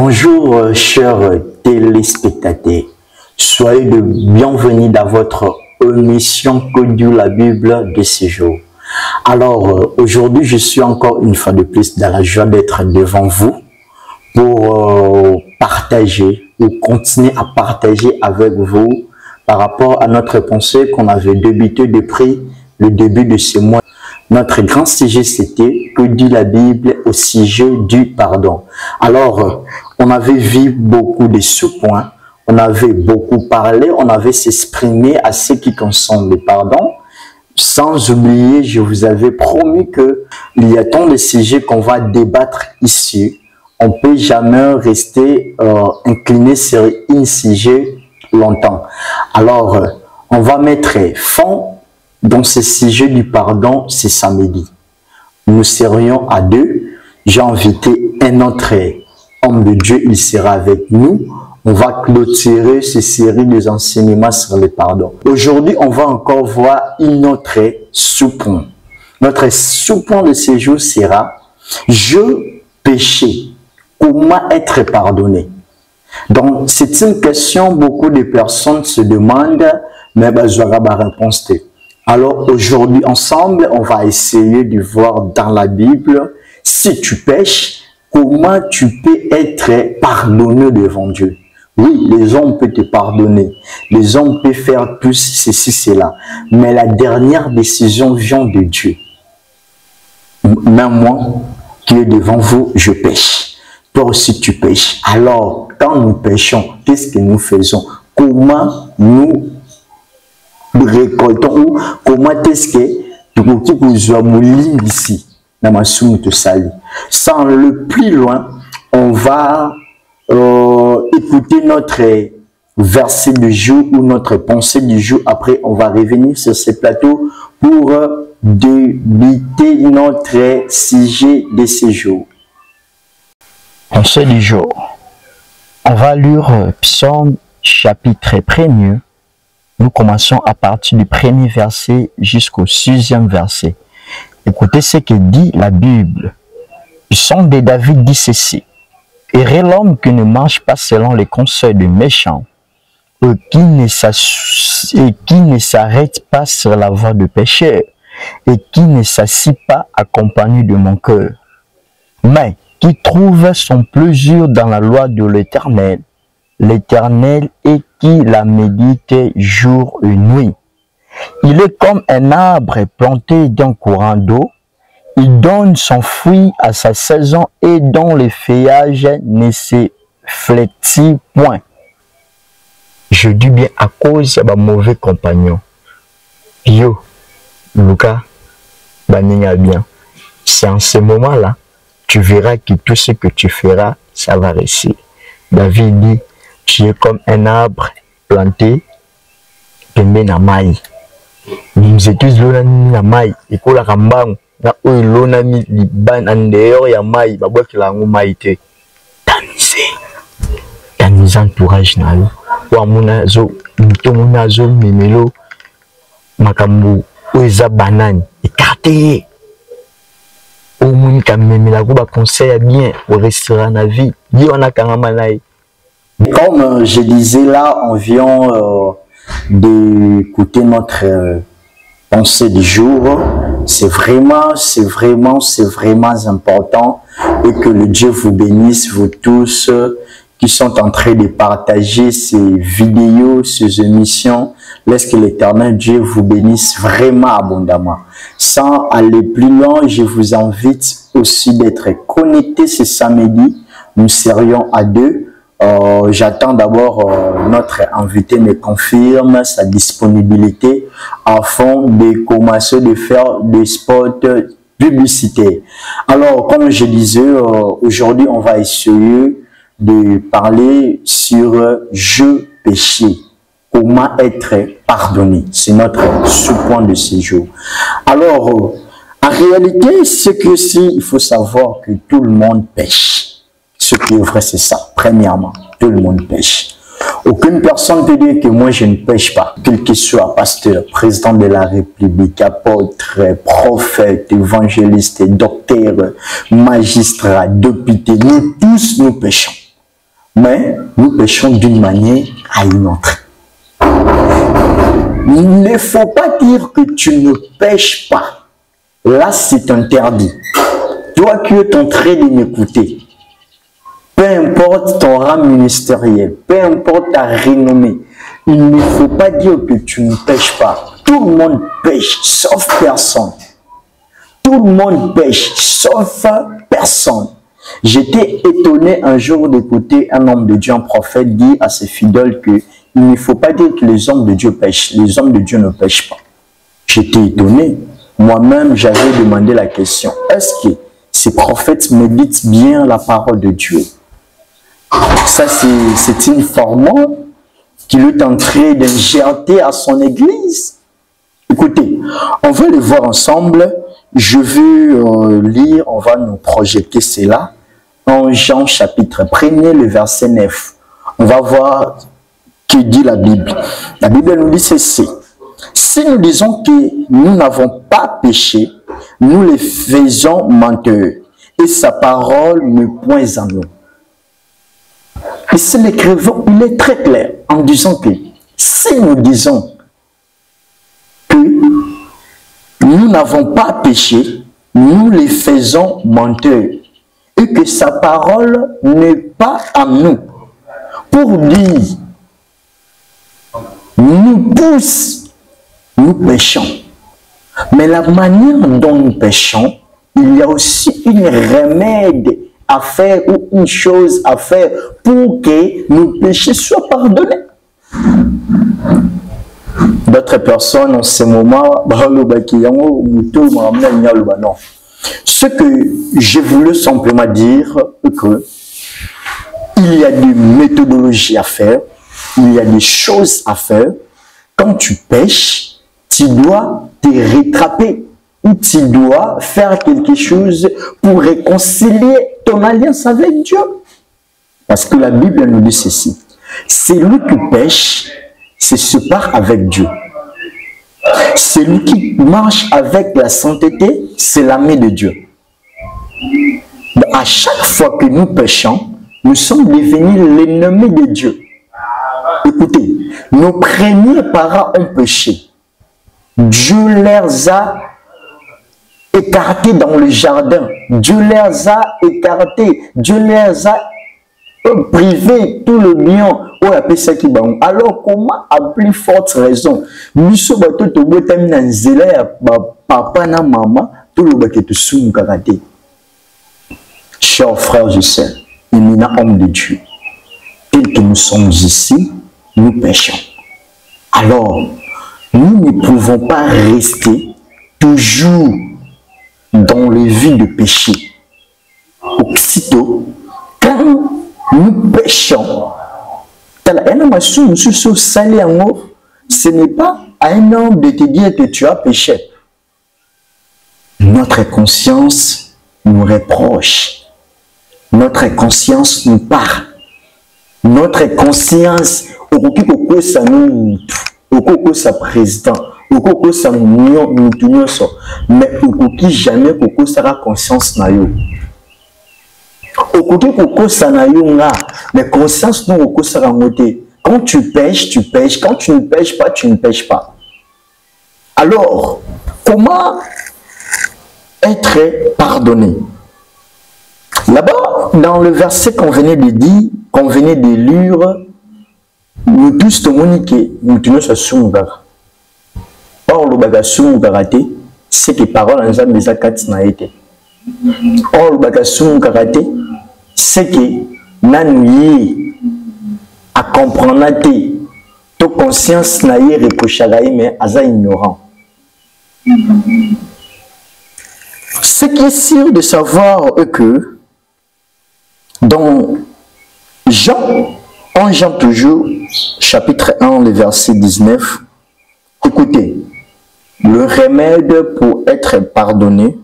Bonjour chers téléspectateurs, soyez le bienvenu dans votre émission Que dit la Bible de ce jour. Alors aujourd'hui je suis encore une fois de plus dans la joie d'être devant vous pour partager ou continuer à partager avec vous par rapport à notre pensée qu'on avait débuté depuis le début de ce mois. Notre grand sujet, c'était que dit la Bible au sujet du pardon. Alors, on avait vu beaucoup de sous-points, on avait beaucoup parlé, on avait s'exprimé à ce qui concerne le pardon. Sans oublier, je vous avais promis qu'il y a tant de sujets qu'on va débattre ici. On ne peut jamais rester incliné sur un sujet longtemps. Alors, on va mettre fin dans ce sujet du pardon ce samedi. Nous serions à deux. J'ai invité un autre homme de Dieu, il sera avec nous. On va clôturer cette série des enseignements sur le pardon. Aujourd'hui, on va encore voir une autre sous-point. Notre sous-point de ce jour sera « Je péché, comment être pardonné ?» Donc, c'est une question, beaucoup de personnes se demandent, mais j'aurai ma réponse. Alors aujourd'hui, ensemble, on va essayer de voir dans la Bible, si tu pêches, comment tu peux être pardonné devant Dieu. Oui, les hommes peuvent te pardonner, les hommes peuvent faire tout ceci, cela, mais la dernière décision vient de Dieu. Même moi, qui est devant vous, je pêche. Toi aussi, tu pêches. Alors, quand nous pêchons, qu'est-ce que nous faisons? Comment nous récoltons ou comment est-ce que tu ici sans le plus loin, on va écouter notre verset du jour ou notre pensée du jour. Après, on va revenir sur ce plateau pour débuter notre sujet de ce jour. Pensée du jour. On va lire Psaume chapitre 1er. Nous commençons à partir du premier verset jusqu'au 6e verset. Écoutez ce que dit la Bible. Psaume de David dit ceci. « Heureux l'homme qui ne marche pas selon les conseils des méchants et qui ne s'arrête pas sur la voie de pécheurs et qui ne s'assit pas accompagné de mon cœur, mais qui trouve son plaisir dans la loi de l'Éternel, et qui la médite jour et nuit. Il est comme un arbre planté d'un courant d'eau. Il donne son fruit à sa saison et dont le feuillage ne se flétrit point. » Je dis bien à cause de mauvais compagnons. Yo, Lucas, baninga bien. C'est en ce moment-là, tu verras que tout ce que tu feras, ça va réussir. David dit, tu es comme un arbre planté pembeni na mai. Nous étions là na mai, ikola kambang na oyo lonami liban en dehors ya mai, babwaki lango mai te. Tamiza entourage na yo. Wa muna zo muto muna zo memelo makambo oyo eza banane écarté. Au moins quand même la ba conseil bien au restaurant na vie. Di wana kangama nae. Comme je disais là, on vient d'écouter notre pensée du jour. C'est vraiment important et que le Dieu vous bénisse, vous tous qui sont en train de partager ces vidéos, ces émissions. Laisse que l'Éternel Dieu vous bénisse vraiment abondamment. Sans aller plus loin, je vous invite aussi d'être connectés ce samedi. Nous serions à deux. J'attends d'abord notre invité me confirme sa disponibilité afin de commencer de faire des spots publicitaires. Alors, comme je disais, aujourd'hui, on va essayer de parler sur « Je péché ». Comment être pardonné. C'est notre sous-point de ce jour. Alors, en réalité, ce que si, il faut savoir que tout le monde pêche. Ce qui est vrai, c'est ça. Premièrement, tout le monde pêche. Aucune personne peut dire que moi, je ne pêche pas. Quel que soit pasteur, président de la République, apôtre, prophète, évangéliste, docteur, magistrat, député, nous tous, nous pêchons. mais nous péchons d'une manière à une autre. Il ne faut pas dire que tu ne pêches pas. Là, c'est interdit. Toi qui es en train de m'écouter, peu importe ton rang ministériel, peu importe ta renommée, il ne faut pas dire que tu ne pêches pas. Tout le monde pêche, sauf personne. Tout le monde pêche, sauf personne. J'étais étonné un jour d'écouter un homme de Dieu, un prophète, dire à ses fidèles que il ne faut pas dire que les hommes de Dieu pêchent. Les hommes de Dieu ne pêchent pas. J'étais étonné. Moi-même, j'avais demandé la question. Est-ce que ces prophètes méditent bien la parole de Dieu? Ça, c'est une formule qu'il est en train d'injecter à son église. Écoutez, on va le voir ensemble. Je vais lire, on va nous projeter cela en Jean chapitre 1er, le verset 9. On va voir que dit la Bible. La Bible nous dit ceci. Si nous disons que nous n'avons pas péché, nous les faisons menteurs et sa parole ne point en nous. Ici, l'écrivain, il est très clair en disant que si nous disons que nous n'avons pas péché, nous les faisons menteurs et que sa parole n'est pas en nous. Pour dire, nous tous, nous péchons. Mais la manière dont nous péchons, il y a aussi une remède à faire ou une chose à faire pour que nos péchés soient pardonnés. D'autres personnes en ce moment, ce que je voulais simplement dire, que il y a des méthodologies à faire, il y a des choses à faire. Quand tu pêches, tu dois te rattraper ou tu dois faire quelque chose pour réconcilier ton alliance avec Dieu. Parce que la Bible nous dit ceci. Celui qui pêche se sépare avec Dieu. Celui qui marche avec la sainteté, c'est l'ami de Dieu. À chaque fois que nous péchons, nous sommes devenus l'ennemi de Dieu. Écoutez, nos premiers parents ont péché. Dieu les a écartés dans le jardin. Dieu les a écartés. Dieu les a privés tout le bien. Alors comment, à plus forte raison, nous sommes papa na maman, tout le monde est sous karaté. Chers frères et sœurs, éminents hommes de Dieu, tels que nous sommes ici, nous péchons. Alors, nous ne pouvons pas rester toujours dans le vie de péché. Aussitôt, quand nous péchons, ce n'est pas à un homme de te dire que tu as péché. Notre conscience nous reproche. Notre conscience nous parle. Notre conscience, ça nous sa président, sa mais jamais sa conscience na yo. Mais conscience nous sa quand tu pêches, tu pêches. Quand tu ne pêches pas, tu ne pêches pas. Alors, comment être pardonné? Là-bas, dans le verset qu'on venait de dire, qu'on venait de lire, nous tous communiquer, nous tenons ce soumougar. Or, le bagasoumougarate, c'est que parole en zam des akats n'a été. Or, le bagasoumougarate, c'est que nanouye à comprendre ta conscience n'a y reprochagaï, mais aza ignorant. Ce qui est sûr de savoir est que dans Jean, en Jean toujours, chapitre 1, le verset 19, écoutez, le remède pour être pardonné,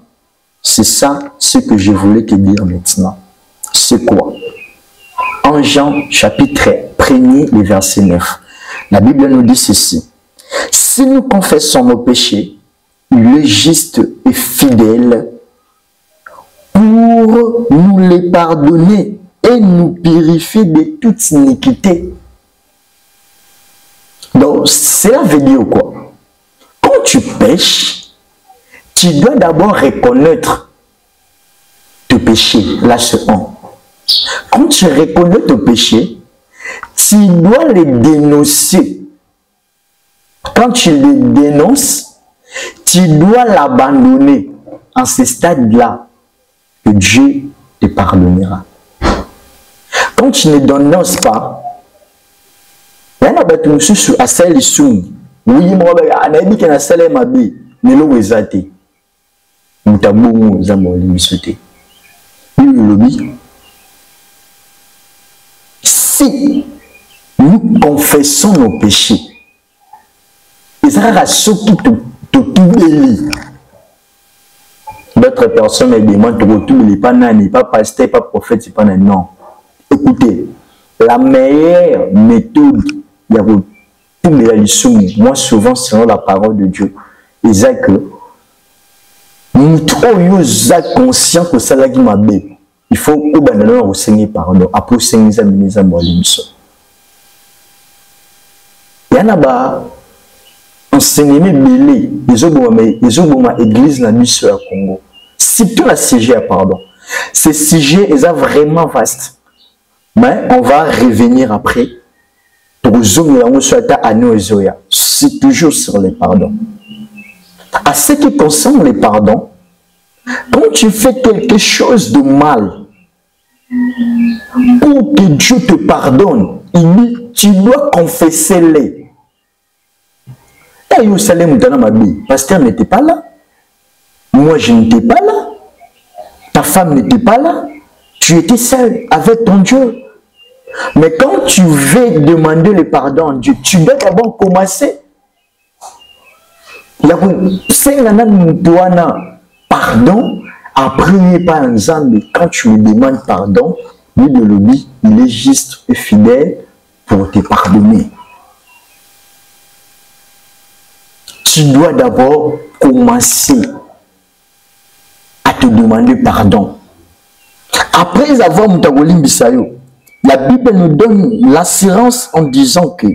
c'est ça ce que je voulais te dire maintenant. C'est quoi? En Jean, chapitre 1er, le verset 9, la Bible nous dit ceci. Si nous confessons nos péchés, il est juste et fidèle pour nous les pardonner et nous purifie de toute iniquité. Donc, cela veut dire quoi? Quand tu pêches, tu dois d'abord reconnaître tes péchés. Là, c'est un. Quand tu reconnais tes péchés, tu dois les dénoncer. Quand tu les dénonces, tu dois l'abandonner. En ce stade-là, que Dieu te pardonnera. Quand tu ne dénonces pas, il y a des gens qui sont les sous. Oui, moi, je suis assis à ma vie. Mais là, vous êtes. Vous êtes bon, vous êtes bon, vous êtes. Oui, si nous confessons nos péchés, et ça va ceux qui te bélit. D'autres personnes me demandent de retrouver pas nani, pas pasteur, pas prophète, c'est pas nani. Non. Écoutez, la meilleure méthode, il y a tout les leçons. Moi, souvent, selon la parole de Dieu, c'est que nous trouvons conscients que ça qui m'a bé. Il faut que nous Seigneur pardon. Après, Seigneur, il y en a enseignement belé, ils ont église dans le Congo. Surtout la CG, pardon. Ces sujets, ils sont vraiment vastes. Mais on va revenir après. Pour c'est toujours sur les pardons. À ce qui concerne les pardons, quand tu fais quelque chose de mal, pour que Dieu te pardonne, tu dois confesser-les. Et Salem dans ma vie, pasteur n'était pas là. Moi, je n'étais pas là. Ta femme n'était pas là. Tu étais seul avec ton Dieu. Mais quand tu veux demander le pardon à Dieu, tu dois d'abord commencer. Pardon, après par exemple, quand tu lui demandes pardon, lui de l'oubli, il est juste et fidèle pour te pardonner. Tu dois d'abord commencer à te demander pardon. Après avoir Moutagolim Bissayo, la Bible nous donne l'assurance en disant que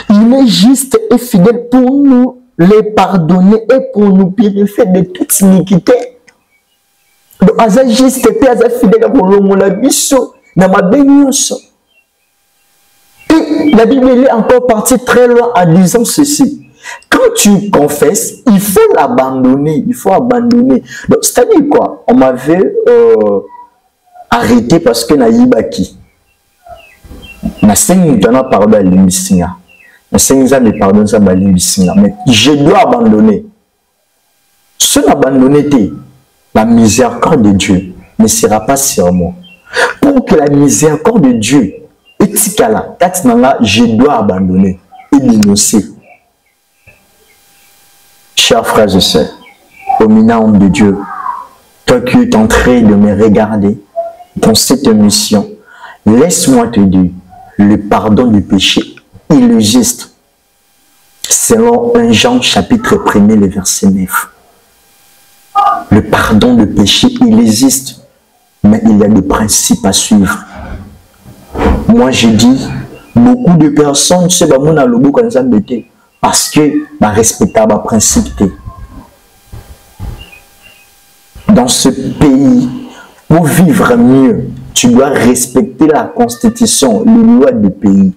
il est juste et fidèle pour nous les pardonner et pour nous purifier de toute iniquité. Donc, Aza juste et Aza fidèle pour l'homme la biso, dans ma bénédiction. Et la Bible est encore partie très loin en disant ceci. Quand tu confesses, il faut l'abandonner. Il faut abandonner. Donc, c'est-à-dire quoi? On m'avait arrêté parce que Naïbaki. Mais je dois abandonner. Si abandonner, la miséricorde de Dieu ne sera pas sur moi. Pour que la miséricorde de Dieu, je dois abandonner et dénoncer. Chers frères et sœurs, au nom de Dieu, toi qui es en train de me regarder dans cette émission, laisse-moi te dire, le pardon du péché, il existe. Selon 1 Jean chapitre 1er, le verset 9. Le pardon du péché, il existe, mais il y a des principes à suivre. Moi, je dis, beaucoup de personnes, c'est pas mon alobo quand ça m'était. Parce que ma respectable principe. Dans ce pays, pour vivre mieux, tu dois respecter la constitution, les lois du pays.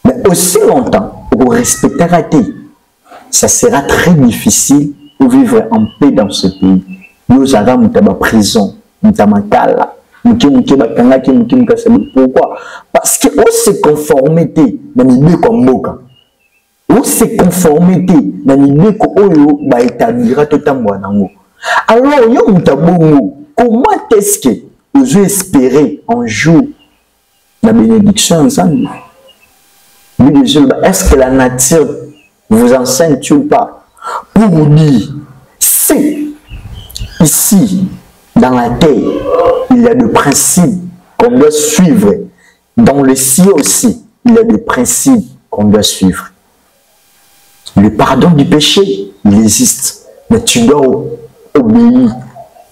Mais aussi longtemps, pour respecter raté, ça sera très difficile pour vivre en paix dans ce pays. Nous avons une prison, une kala. Pourquoi? Parce que on se conformité dans l'idée comme Moka. On se conformité dans l'idée qu'on va établir tout le monde. Alors, comment est-ce que vous espérez un jour la bénédiction ensemble? Est-ce que la nature vous enseigne ou pas? Pour vous dire, si ici, dans la terre, il y a des principes qu'on doit suivre. Dans le ciel aussi, il y a des principes qu'on doit suivre. Le pardon du péché, il existe. Mais tu dois obéir.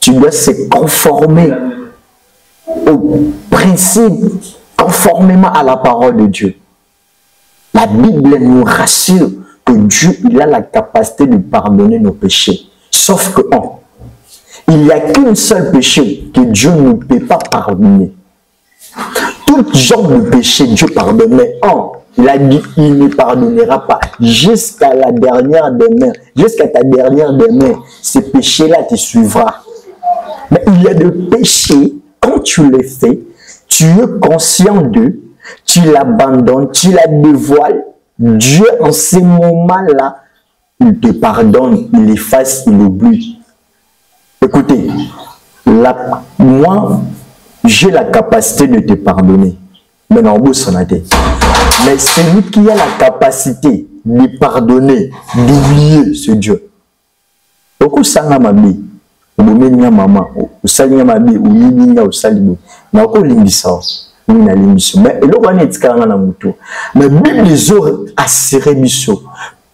Tu dois se conformer au principe, conformément à la parole de Dieu. La Bible nous rassure que Dieu, il a la capacité de pardonner nos péchés. Sauf que, il n'y a qu'un seul péché que Dieu ne peut pas pardonner. Tout genre de péché, Dieu pardonne. Mais il a dit, il ne pardonnera pas jusqu'à la dernière des mains. Jusqu'à ta dernière des mains, ces péchés-là te suivra. Mais il y a des péchés, quand tu les fais, tu es conscient d'eux, tu l'abandonnes, tu la dévoiles. Dieu, en ces moments-là, il te pardonne, il efface, il oublie. Écoutez, moi, j'ai la capacité de te pardonner. Mais non, mais celui qui a la capacité de pardonner, d'oublier, c'est Dieu. Pourquoi ça n'a pas dit? Maman, mais même les autres assurés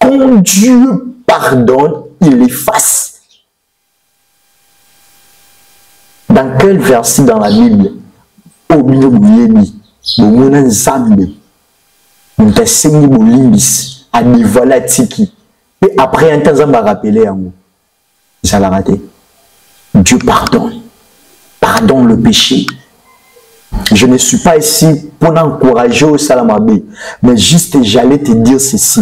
quand Dieu pardonne, il efface. Dans quel verset dans la Bible et après un temps, on va rappeler à vous. Ça l'a raté. Dieu pardonne. Pardonne le péché. Je ne suis pas ici pour encourager au salamabé, mais juste j'allais te dire ceci.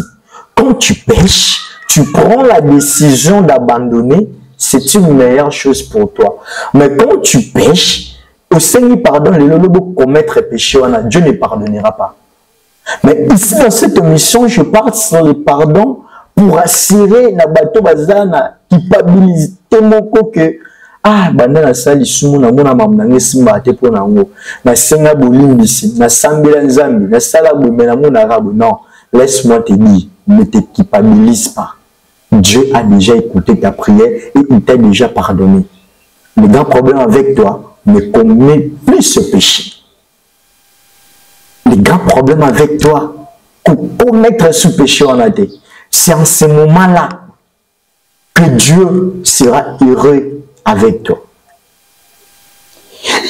Quand tu pêches, tu prends la décision d'abandonner, c'est une meilleure chose pour toi. Mais quand tu pêches, au Seigneur pardonne, les lobos commettre péché, Dieu ne pardonnera pas. Mais ici, dans cette mission, je parle sur le pardon pour assurer na bateau bazana culpabilité moko que banda na sali sumu na mona mamnange simba te pona ngo na senga bolimbisi na sambela nzambi na sala bomena mona rabo. Non, laisse-moi te dire, ne te culpabilise pas. Dieu a déjà écouté ta prière et il t'a déjà pardonné. Le grand problème avec toi, ne commets plus ce péché. Le grand problème avec toi, pour commettre ce péché en a été, c'est en ce moment-là que Dieu sera heureux avec toi.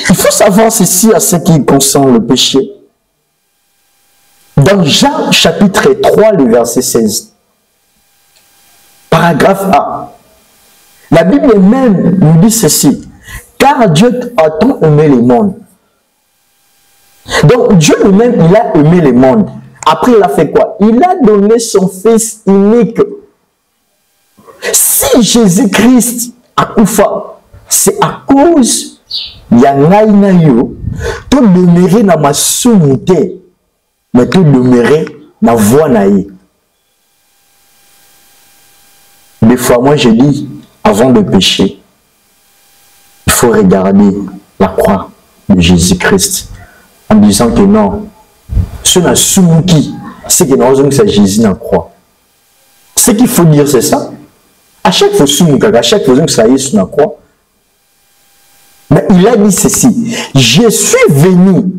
Il faut savoir ceci à ce qui concerne le péché. Dans Jean chapitre 3, le verset 16, paragraphe A, la Bible même nous dit ceci: car Dieu a tant aimé le monde. Donc Dieu lui-même, il a aimé le monde. Après, il a fait quoi? Il a donné son Fils unique. Si Jésus-Christ a koufa, c'est à cause yangai na yo, to demeurer na masumité, mais to demeurer na voie na ye. Des fois, moi je dis, avant de pécher, il faut regarder la croix de Jésus-Christ en disant que non, ce n'est Soumuki, c'est que nous c'est Jésus dans la croix. Ce qu'il faut dire, c'est ça. À chaque fois, à chaque fois que ça y est sur la croix, mais il a dit ceci: je suis venu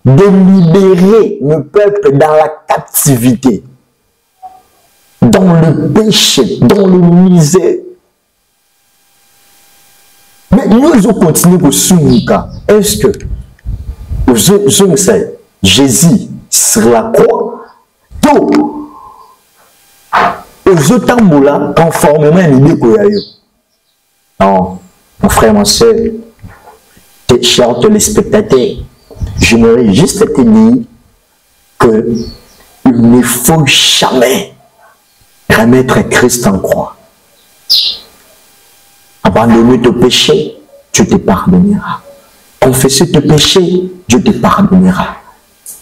de libérer le peuple dans la captivité, dans le péché, dans le misère. Mais nous allons continuer pour Soumuka. Est-ce que Jésus sur la croix, tout aux autres mots-là, conformément à l'idée qu'il y a eu. Non, mon frère, ma soeur, tes chers téléspectateurs, j'aimerais juste te dire que il ne faut jamais remettre Christ en croix. Abandonner tes péchés, Dieu te pardonnera. Confesser tes péchés, Dieu te pardonnera.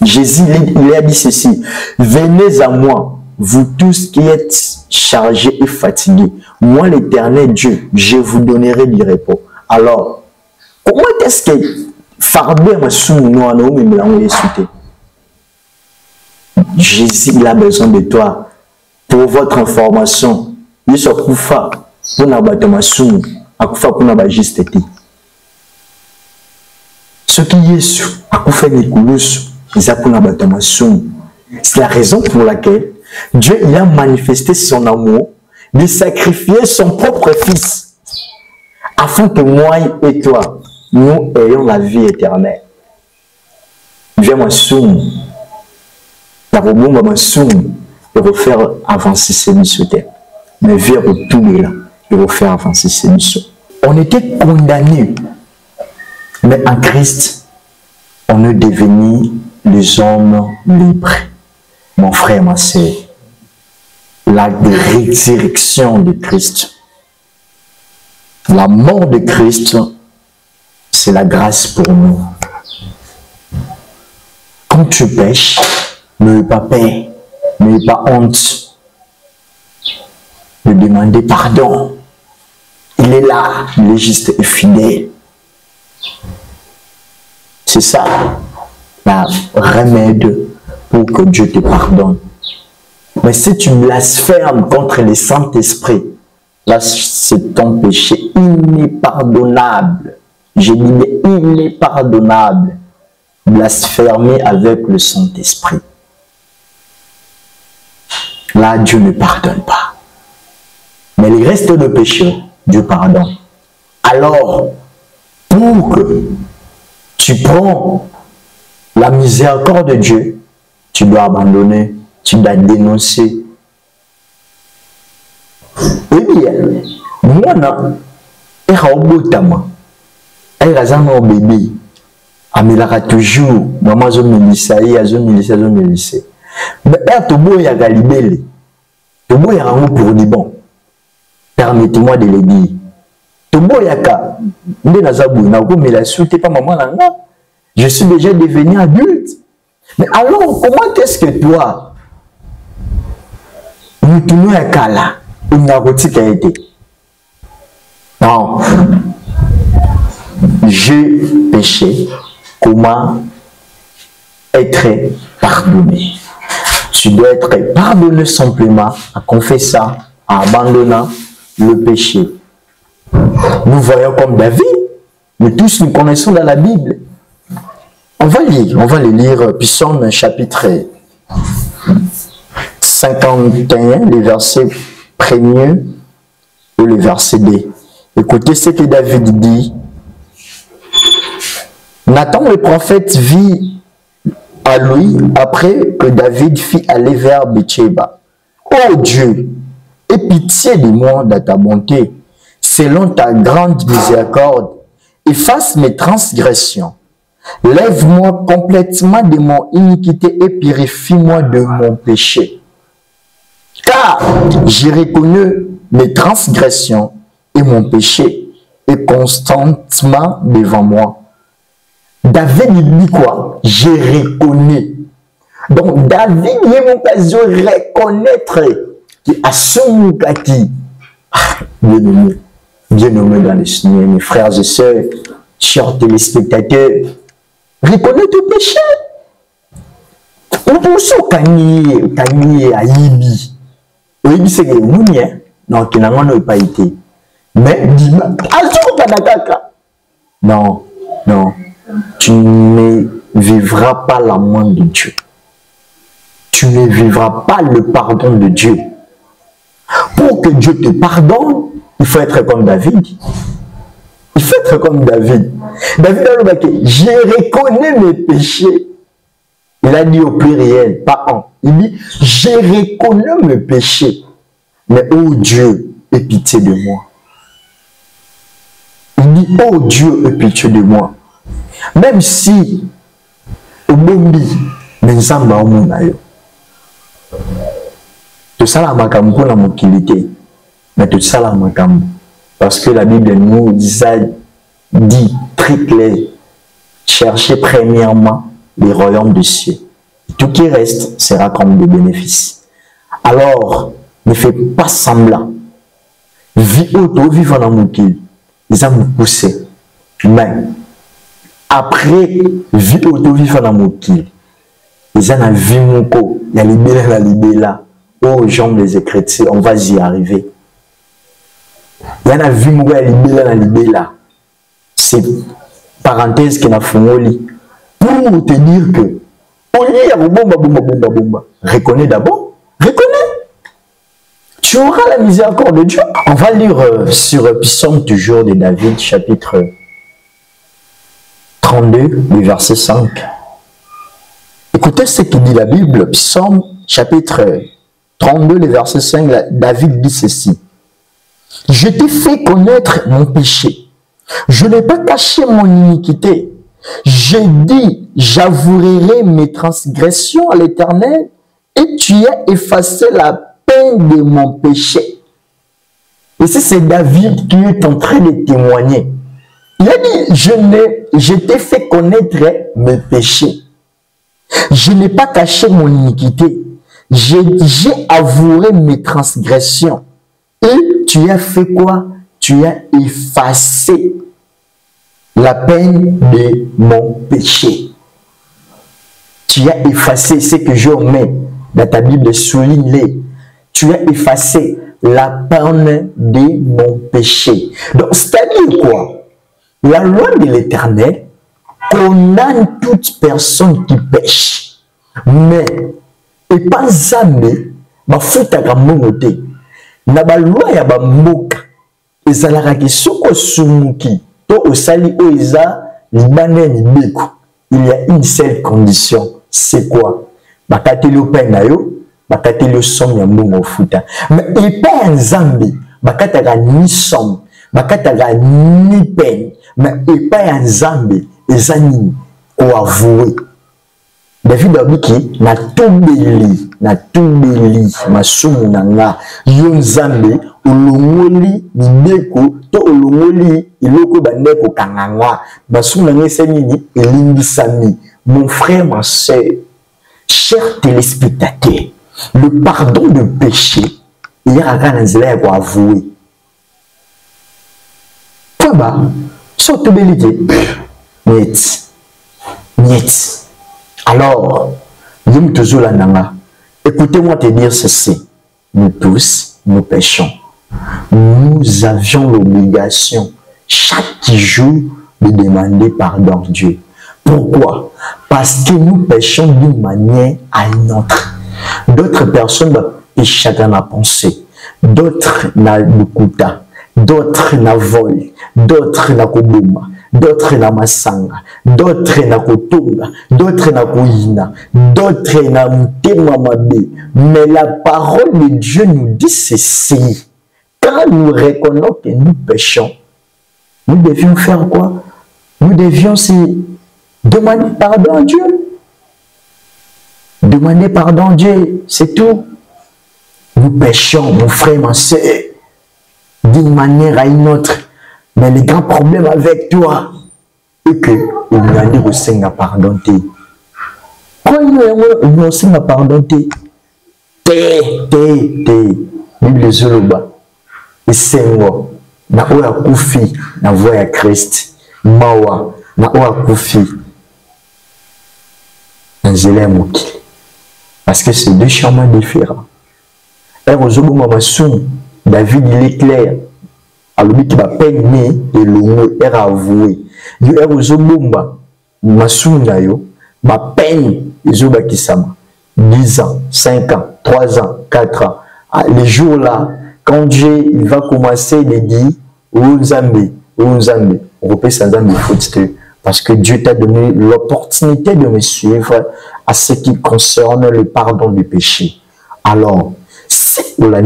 Jésus, il a dit ceci: venez à moi, vous tous qui êtes chargés et fatigués. Moi, l'Éternel Dieu, je vous donnerai du repos. Alors, comment est-ce que farder ma soumouno Jésus, il a besoin de toi. Pour votre information, il se koufa pour n'abattre ma soumou, à koufa pour n'abattre juste été. Ce qui est sur à koufa les coulous, ils ont pour n'abattre ma soumou. C'est la raison pour laquelle Dieu il a manifesté son amour de sacrifier son propre fils afin que moi et toi nous ayons la vie éternelle. Viens moi soum, la robomba ma soum, et refaire avancer ces missions. Mais viens retourner là, et refaire avancer ces missions. On était condamnés, mais en Christ, on est devenu les hommes libres. Mon frère, ma sœur, la résurrection de Christ, la mort de Christ, c'est la grâce pour nous. Quand tu pêches, n'aie pas peur, n'aie pas honte de demander pardon. Il est là, il est juste et fidèle. C'est ça, la remède pour que Dieu te pardonne. Mais si tu blasphèmes contre le Saint-Esprit, là, c'est ton péché impardonnable. Je dis, mais impardonnable. Blasphémer avec le Saint-Esprit. Là, Dieu ne pardonne pas. Mais le reste de péché, Dieu pardonne. Alors, pour que tu prends la miséricorde de Dieu, tu dois abandonner, tu dois dénoncer. Eh bien, moi, je suis un bébé. Amélara toujours, maman zo milisa, zo milisa. Mais tobo ya galibele, tobo ya rango pour du bon. Permettez-moi de le dire. Tobo ya ka, nde nazabu na ko mela souté pas maman nanga. Je suis déjà devenu adulte. Mais alors, comment est-ce que toi, nous ya kala, on a rotika été? Non. J'ai péché. Comment être pardonné? Tu dois être pardonné simplement en confessant, en abandonnant le péché. Nous voyons comme David, mais tous nous connaissons dans la Bible. On va le lire, Psaume chapitre 51, les versets 1er et le verset 2. Écoutez ce que David dit. Nathan le prophète vit à lui après que David fit aller vers Bathsheba. Ô Dieu, aie pitié de moi dans ta bonté, selon ta grande miséricorde, efface mes transgressions. Lève-moi complètement de mon iniquité et purifie-moi de mon péché. Car j'ai reconnu mes transgressions et mon péché est constamment devant moi. David dit quoi? J'ai reconnu. Donc David il a l'occasion de reconnaître qu'il a son kati. Bien nommé dans le Seigneur, mes frères et sœurs, chers téléspectateurs, reconnais ton péché. On peut aussi gagner à Ibi. Oui, c'est que nous, non, qui n'a pas été. Mais dis-moi, non, non. Tu ne vivras pas l'amour de Dieu. Tu ne vivras pas le pardon de Dieu. Pour que Dieu te pardonne, il faut être comme David. Il faut être comme David. David a dit, j'ai reconnu mes péchés. Il a dit au pluriel, pas un. Il dit, j'ai reconnu mes péchés. Mais oh Dieu, aie pitié de moi. Il dit, oh Dieu, aie pitié de moi. Même si au bombi nzamba omona yo to sala makambo na mokilité mais to sala makambo parce que la Bible nous dit très clair, cherchez premièrement les royaumes des cieux, tout qui reste sera comme des bénéfices. Alors ne fais pas semblant vie auto vivre dans mokili ça me pousser mais après vie auto-vivre dans mon qui ils ont vie mon co il y a la libéla oh jambes les écritures on va y arriver il y a vie mon la libéla c'est parenthèse qui n'a fondé pour te dire que au lieu de bomba reconnais d'abord reconnais tu auras la miséricorde de Dieu. On va lire sur Psaume toujours de David chapitre 32, le verset 5. Écoutez ce que dit la Bible, Psaume chapitre 32, le verset 5, David dit ceci. Je t'ai fait connaître mon péché. Je n'ai pas caché mon iniquité. J'ai dit, j'avouerai mes transgressions à l'Éternel et tu as effacé la peine de mon péché. Et c'est David qui est en train de témoigner. Il a dit, je t'ai fait connaître mes péchés. Je n'ai pas caché mon iniquité. J'ai avoué mes transgressions. Et tu as fait quoi? Tu as effacé la peine de mon péché. Tu as effacé ce que je mets dans ta Bible, souligne-les. Tu as effacé la peine de mon péché. Donc, c'est-à-dire quoi? La loi de l'Éternel condamne toute personne qui pêche. Mais, et pas jamais, ma faute à monter. Na ba loi ya ba mboka ezalaka ke soko sumuki to osali oiza libane mibeko. Il y a une seule condition, c'est quoi? Bakateli opena yo, bakateli somme ya mbongo futa. Mais et pas nzambe, bakataka ni somme, bakataka ni peine, mais et pas nzambe ezani ko avouer. David abiki na tobeli masumu nanga yo nzambe olongoli mibeko to olongoli iloko bandeko kanganga masumu nanga esenini elimbisami. Mon frère, ma soeur, chers téléspectateurs, le pardon de péché il y a un zèle pour avouer. Quoi bah sautobelité niet. Alors, écoutez-moi te dire ceci. Nous tous, nous péchons. Nous avions l'obligation chaque jour de demander pardon à Dieu. Pourquoi? Parce que nous péchons d'une manière à une autre. D'autres personnes péchent chacun la pensée. D'autres n'a bukuta. D'autres n'a vol. D'autres n'a kobuma. D'autres na masanga, d'autres na kotonga, d'autres na koyina, d'autres na mutema mabe. Mais la parole de Dieu nous dit ceci. Quand nous reconnaissons que nous péchons, nous devions faire quoi? Nous devions demander pardon à Dieu. Demander pardon à Dieu, c'est tout. Nous péchons, mon frère, ma soeur, d'une manière à une autre. Mais le grand problème avec toi est que il n'y a pas de signe à pardonner. Quand il y a un signe à pardonner, Bible Zoloba, et c'est moi, na oya kufi, na voix à Christ, mawa, na oya kufi, na zélé moki. Parce que c'est deux chemins différents. Et aux autres moments, David il est clair. Alors, qui va peine et l'homme est avoué. Il y a aux hommes, masuna yo, ma peine, les hommes qui s'aiment. 10 ans, 5 ans, 3 ans, 4 ans. Les jours là, quand Dieu il va commencer de dire, oh Zambé, on repère ça dans le parce que Dieu t'a donné l'opportunité de me suivre à ce qui concerne le pardon du péché. Alors, si vous la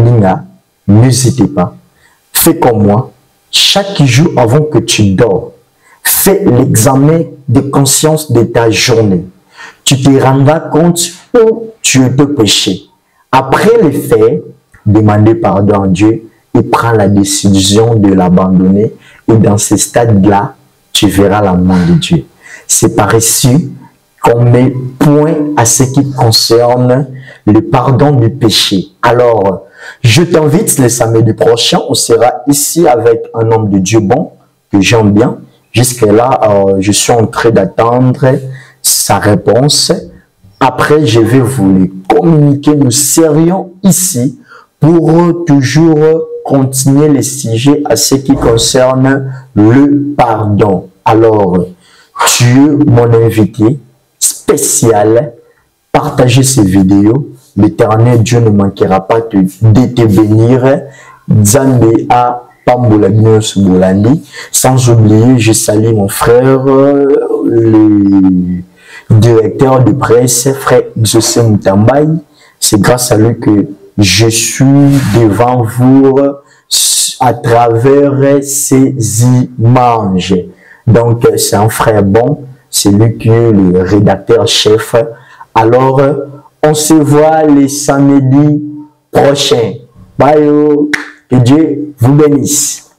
n'hésitez pas. Fais comme moi, chaque jour avant que tu dors, fais l'examen de conscience de ta journée. Tu te rendras compte où tu peux pécher. Après le faire, demandez pardon à Dieu et prends la décision de l'abandonner. Et dans ce stade-là, tu verras la main de Dieu. C'est par ici qu'on met point à ce qui concerne le pardon du péché. Alors, je t'invite le samedi prochain, on sera ici avec un homme de Dieu bon, que j'aime bien. Jusque-là, je suis en train d'attendre sa réponse. Après, je vais vous le communiquer. Nous serions ici pour toujours continuer les sujets à ce qui concerne le pardon. Alors, tu es mon invité spécial. Partagez ces vidéos. L'Éternel Dieu ne manquera pas de te bénir. Zambé a Pambola Bios Bolandi. Sans oublier, je salue mon frère, le directeur de presse, frère José Moutambaye. C'est grâce à lui que je suis devant vous à travers ces images. Donc, c'est un frère bon, c'est lui qui est le rédacteur chef. Alors, on se voit les samedis prochains. Bye, que Dieu vous bénisse.